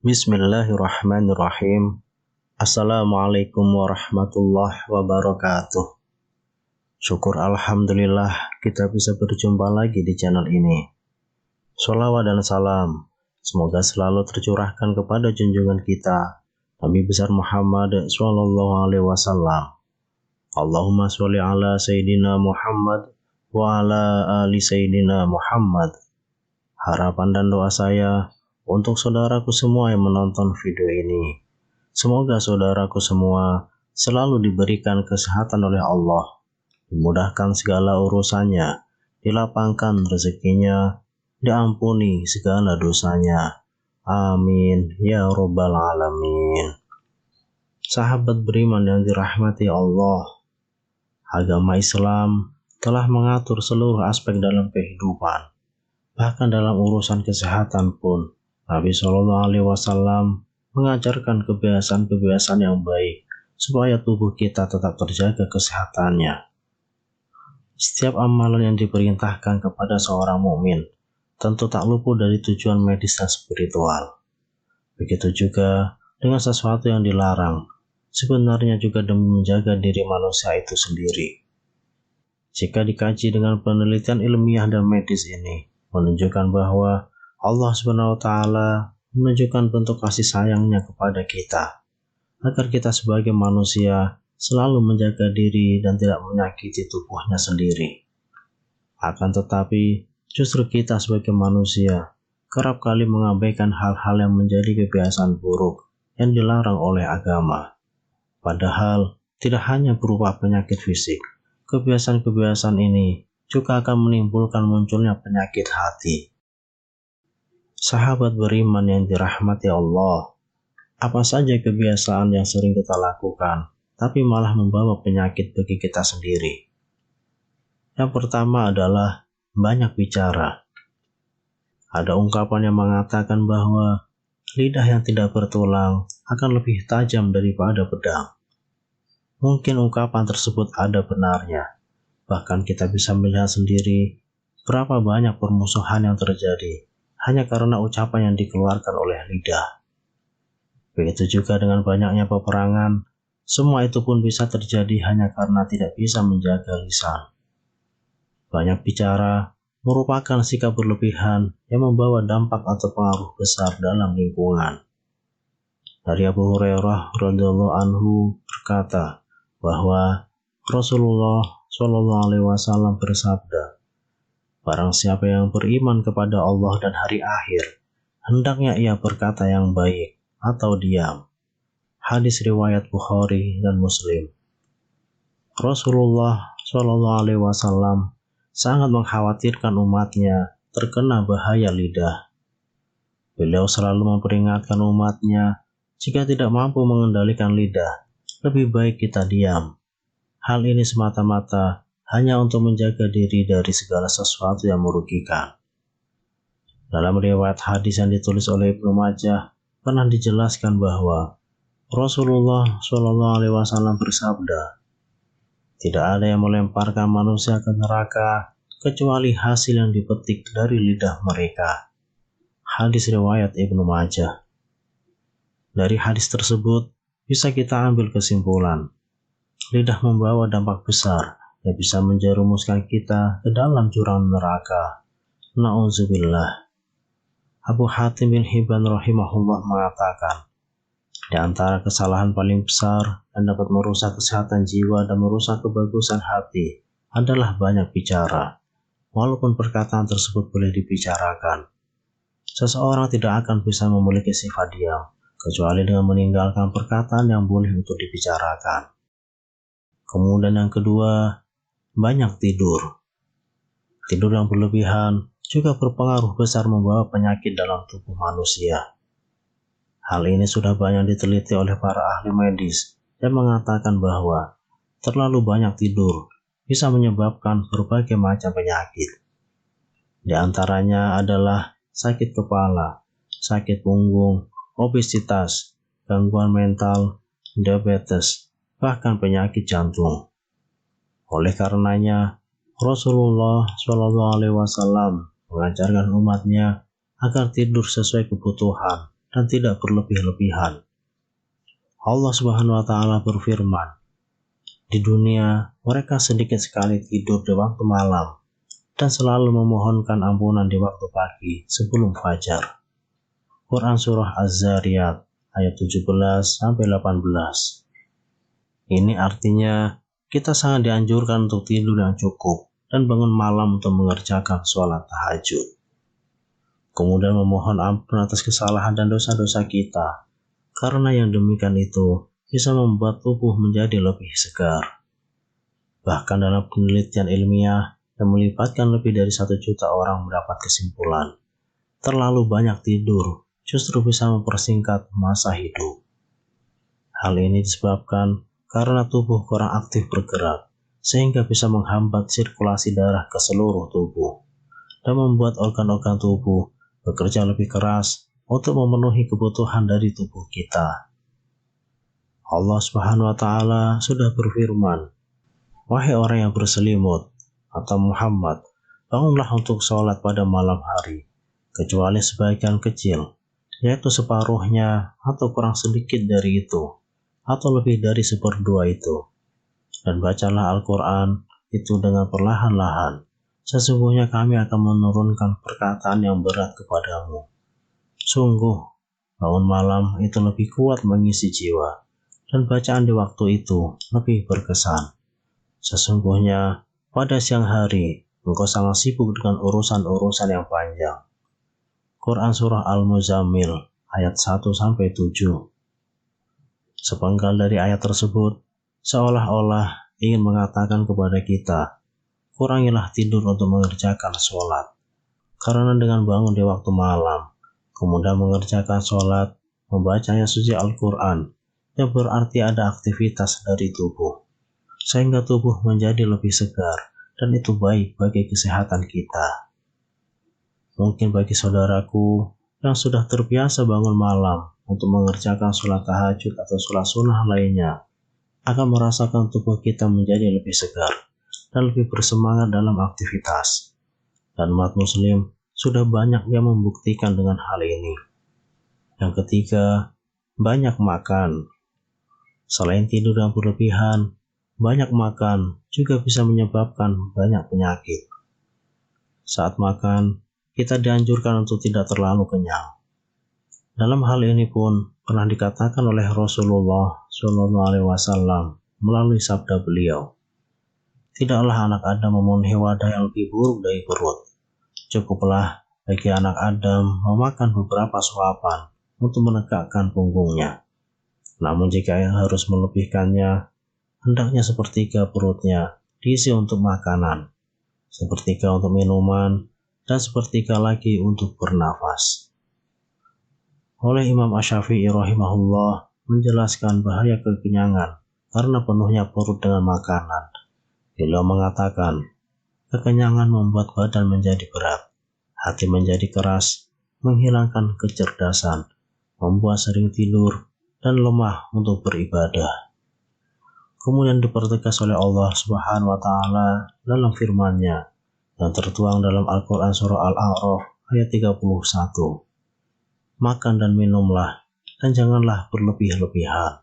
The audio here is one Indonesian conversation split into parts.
Bismillahirrahmanirrahim. Assalamualaikum warahmatullahi wabarakatuh. Syukur alhamdulillah kita bisa berjumpa lagi di channel ini. Sholawat dan salam semoga selalu tercurahkan kepada junjungan kita Nabi besar Muhammad sallallahu alaihi wasallam. Allahumma sholli ala sayyidina Muhammad wa ala ali sayyidina Muhammad. Harapan dan doa saya untuk saudaraku semua yang menonton video ini, semoga saudaraku semua selalu diberikan kesehatan oleh Allah, dimudahkan segala urusannya, dilapangkan rezekinya, diampuni segala dosanya. Amin ya robbal alamin. Sahabat beriman yang dirahmati Allah, agama Islam telah mengatur seluruh aspek dalam kehidupan, bahkan dalam urusan kesehatan pun. Nabi Shallallahu Alaihi Wasallam mengajarkan kebiasaan-kebiasaan yang baik supaya tubuh kita tetap terjaga kesehatannya. Setiap amalan yang diperintahkan kepada seorang mukmin tentu tak luput dari tujuan medis dan spiritual. Begitu juga dengan sesuatu yang dilarang, sebenarnya juga demi menjaga diri manusia itu sendiri. Jika dikaji dengan penelitian ilmiah dan medis ini, menunjukkan bahwa Allah SWT menunjukkan bentuk kasih sayangnya kepada kita, agar kita sebagai manusia selalu menjaga diri dan tidak menyakiti tubuhnya sendiri. Akan tetapi, justru kita sebagai manusia kerap kali mengabaikan hal-hal yang menjadi kebiasaan buruk yang dilarang oleh agama. Padahal, tidak hanya berupa penyakit fisik, kebiasaan-kebiasaan ini juga akan menimbulkan munculnya penyakit hati. Sahabat beriman yang dirahmati Allah, apa saja kebiasaan yang sering kita lakukan, tapi malah membawa penyakit bagi kita sendiri? Yang pertama adalah banyak bicara. Ada ungkapan yang mengatakan bahwa lidah yang tidak bertulang akan lebih tajam daripada pedang. Mungkin ungkapan tersebut ada benarnya. Bahkan kita bisa melihat sendiri berapa banyak permusuhan yang terjadi hanya karena ucapan yang dikeluarkan oleh lidah. Begitu juga dengan banyaknya peperangan, semua itu pun bisa terjadi hanya karena tidak bisa menjaga lisan. Banyak bicara merupakan sikap berlebihan yang membawa dampak atau pengaruh besar dalam lingkungan. Dari Abu Hurairah radhiyallahu anhu berkata bahwa Rasulullah Shallallahu Alaihi Wasallam bersabda, barang siapa yang beriman kepada Allah dan hari akhir, hendaknya ia berkata yang baik atau diam. Hadis riwayat Bukhari dan Muslim. Rasulullah Shallallahu Alaihi Wasallam sangat mengkhawatirkan umatnya terkena bahaya lidah. Beliau selalu memperingatkan umatnya, jika tidak mampu mengendalikan lidah, lebih baik kita diam. Hal ini semata-mata hanya untuk menjaga diri dari segala sesuatu yang merugikan. Dalam riwayat hadis yang ditulis oleh Ibnu Majah, pernah dijelaskan bahwa Rasulullah Shallallahu Alaihi Wasallam bersabda, tidak ada yang melemparkan manusia ke neraka kecuali hasil yang dipetik dari lidah mereka. Hadis riwayat Ibnu Majah. Dari hadis tersebut bisa kita ambil kesimpulan, lidah membawa dampak besar yang bisa menjerumuskan kita ke dalam jurang neraka. Na'udzubillah. Abu Hatim bin Hibban rahimahullah mengatakan, di antara kesalahan paling besar yang dapat merusak kesehatan jiwa dan merusak kebagusan hati adalah banyak bicara. Walaupun perkataan tersebut boleh dibicarakan, seseorang tidak akan bisa memiliki sifat diam kecuali dengan meninggalkan perkataan yang boleh untuk dibicarakan. Kemudian yang kedua, banyak tidur. Tidur yang berlebihan juga berpengaruh besar membawa penyakit dalam tubuh manusia. Hal ini sudah banyak diteliti oleh para ahli medis yang mengatakan bahwa terlalu banyak tidur bisa menyebabkan berbagai macam penyakit. Di antaranya adalah sakit kepala, sakit punggung, obesitas, gangguan mental, diabetes, bahkan penyakit jantung. Oleh karenanya, Rasulullah SAW mengajarkan umatnya agar tidur sesuai kebutuhan dan tidak berlebih-lebihan. Allah Subhanahu wa Ta'ala berfirman, di dunia mereka sedikit sekali tidur di waktu malam dan selalu memohonkan ampunan di waktu pagi sebelum fajar. Quran Surah Az-Zariyat ayat 17-18. Ini artinya kita sangat dianjurkan untuk tidur yang cukup dan bangun malam untuk mengerjakan sholat tahajud. Kemudian memohon ampun atas kesalahan dan dosa-dosa kita, karena yang demikian itu bisa membuat tubuh menjadi lebih segar. Bahkan dalam penelitian ilmiah yang melibatkan lebih dari 1 juta orang mendapat kesimpulan, terlalu banyak tidur justru bisa mempersingkat masa hidup. Hal ini disebabkan karena tubuh kurang aktif bergerak, sehingga bisa menghambat sirkulasi darah ke seluruh tubuh, dan membuat organ-organ tubuh bekerja lebih keras untuk memenuhi kebutuhan dari tubuh kita. Allah Subhanahu wa Ta'ala sudah berfirman, wahai orang yang berselimut, atau Muhammad, bangunlah untuk sholat pada malam hari, kecuali sebagian kecil, yaitu separuhnya atau kurang sedikit dari itu, atau lebih dari 1/2 itu. Dan bacalah Al-Quran itu dengan perlahan-lahan. Sesungguhnya kami akan menurunkan perkataan yang berat kepadamu. Sungguh, bangun malam itu lebih kuat mengisi jiwa, dan bacaan di waktu itu lebih berkesan. Sesungguhnya, pada siang hari, engkau sangat sibuk dengan urusan-urusan yang panjang. Quran Surah Al-Muzammil ayat 1-7. Sepenggal dari ayat tersebut, seolah-olah ingin mengatakan kepada kita, kurangilah tidur untuk mengerjakan sholat. Karena dengan bangun di waktu malam, kemudian mengerjakan sholat, membacanya suci Al-Quran, yang berarti ada aktivitas dari tubuh, sehingga tubuh menjadi lebih segar, dan itu baik bagi kesehatan kita. Mungkin bagi saudaraku yang sudah terbiasa bangun malam untuk mengerjakan sholat tahajud atau sholat sunnah lainnya, akan merasakan tubuh kita menjadi lebih segar dan lebih bersemangat dalam aktivitas. Dan umat muslim sudah banyak yang membuktikan dengan hal ini. Yang ketiga, banyak makan. Selain tidur yang berlebihan, banyak makan juga bisa menyebabkan banyak penyakit. Saat makan, kita dianjurkan untuk tidak terlalu kenyang. Dalam hal ini pun pernah dikatakan oleh Rasulullah SAW melalui sabda beliau, tidaklah anak Adam memenuhi wadah yang lebih buruk dari perut. Cukuplah bagi anak Adam memakan beberapa suapan untuk menegakkan punggungnya. Namun jika harus melebihkannya, hendaknya sepertiga perutnya diisi untuk makanan, sepertiga untuk minuman, dan sepertiga lagi untuk bernafas. Oleh Imam Asy-Syafi'i rahimahullah menjelaskan bahaya kekenyangan karena penuhnya perut dengan makanan. Beliau mengatakan, kekenyangan membuat badan menjadi berat, hati menjadi keras, menghilangkan kecerdasan, membuat sering tidur, dan lemah untuk beribadah. Kemudian dipertegas oleh Allah Subhanahu wa Ta'ala dalam firman-Nya yang tertuang dalam Al-Quran Surah Al-A'raf ayat 31. Makan dan minumlah, dan janganlah berlebih-lebihan.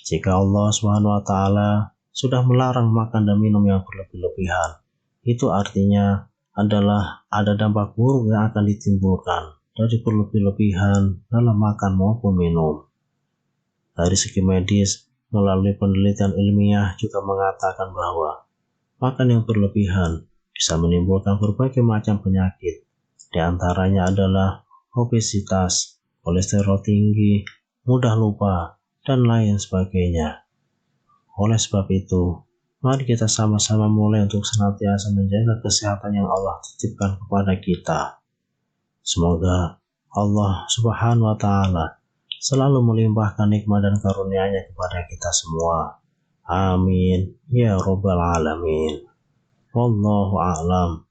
Jika Allah Subhanahu wa Ta'ala sudah melarang makan dan minum yang berlebih-lebihan, itu artinya adalah ada dampak buruk yang akan ditimbulkan dari berlebih-lebihan dalam makan maupun minum. Dari segi medis, melalui penelitian ilmiah juga mengatakan bahwa makan yang berlebihan bisa menimbulkan berbagai macam penyakit. Di antaranya adalah obesitas, kolesterol tinggi, mudah lupa, dan lain sebagainya. Oleh sebab itu, mari kita sama-sama mulai untuk senantiasa menjaga kesehatan yang Allah titipkan kepada kita. Semoga Allah Subhanahu wa Ta'ala selalu melimpahkan nikmat dan karunia-Nya kepada kita semua. Amin ya Rabbal Alamin. Wallahu a'lam.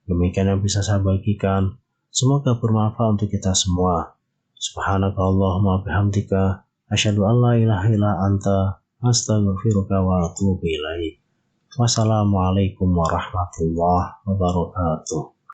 Demikian yang bisa saya bagikan. Semoga bermanfaat untuk kita semua. Subhanakallahumma bihamdika asyhadu an la ilaha illa anta astaghfiruka wa atubu ilaik. Wassalamualaikum warahmatullahi wabarakatuh.